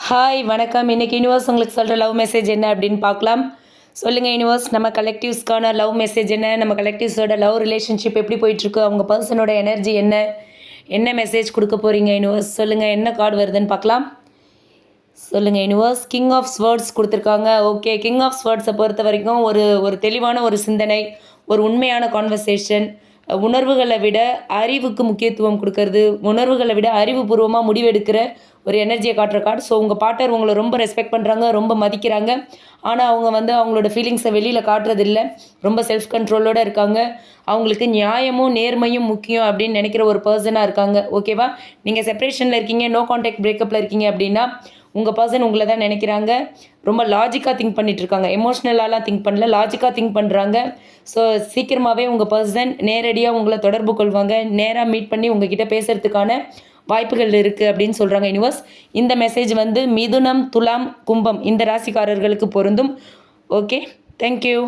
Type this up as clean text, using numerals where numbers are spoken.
Hi வணக்கம். இன்றைக்கி universe உங்களுக்கு சொல்கிற லவ் மெசேஜ் என்ன அப்படின்னு பார்க்கலாம். சொல்லுங்கள் யூனிவர்ஸ், நம்ம கலெக்டிவ்ஸ்க்கான லவ் மெசேஜ் என்ன, நம்ம கலெக்டிவ்ஸோட லவ் ரிலேஷன்ஷிப் எப்படி போயிட்டுருக்கு, அவங்க பர்சனோட எனர்ஜி என்ன, என்ன மெசேஜ் கொடுக்க போகிறீங்க யூனிவர்ஸ் சொல்லுங்கள். என்ன கார்டு வருதுன்னு பார்க்கலாம். சொல்லுங்கள் யூனிவர்ஸ். கிங் ஆஃப் ஸ்வர்ட்ஸ் கொடுத்துருக்காங்க. ஓகே, கிங் ஆஃப் ஸ்வர்ட்ஸை பொறுத்த வரைக்கும் ஒரு தெளிவான ஒரு சிந்தனை, ஒரு உண்மையான கான்வர்சேஷன், உணர்வுகளை விட அறிவுக்கு முக்கியத்துவம் கொடுக்கறது, உணர்வுகளை விட அறிவுபூர்வமாக முடிவெடுக்கிற ஒரு எனர்ஜியை காட்டுற கார்டு. ஸோ உங்கள் பார்ட்னர் உங்களை ரொம்ப ரெஸ்பெக்ட் பண்ணுறாங்க, ரொம்ப மதிக்கிறாங்க. ஆனால் அவங்க அவங்களோட ஃபீலிங்ஸை வெளியில் காட்டுறதில்ல, ரொம்ப செல்ஃப் கண்ட்ரோலோடு இருக்காங்க. அவங்களுக்கு நியாயமும் நேர்மையும் முக்கியம் அப்படின்னு நினைக்கிற ஒரு பர்சனாக இருக்காங்க. ஓகேவா? நீங்கள் செப்பரேஷனில் இருக்கீங்க, நோ கான்டாக்ட் பிரேக்கப்பில் இருக்கீங்க அப்படின்னா உங்கள் பர்சன் உங்களை தான் நினைக்கிறாங்க. ரொம்ப லாஜிக்காக திங்க் பண்ணிகிட்ருக்காங்க, எமோஷ்னலாலாம் திங்க் பண்ணல, லாஜிக்காக திங்க் பண்ணுறாங்க. ஸோ சீக்கிரமாகவே உங்கள் பர்சன் நேரடியாக உங்களை தொடர்பு கொள்வாங்க, நேராக மீட் பண்ணி உங்ககிட்ட பேசுகிறதுக்கான வாய்ப்புகள் இருக்குது அப்படின்னு சொல்கிறாங்க யூனிவர்ஸ். இந்த மெசேஜ் மிதுனம், துலாம், கும்பம் இந்த ராசிக்காரர்களுக்கு பொருந்தும். Okay, thank you.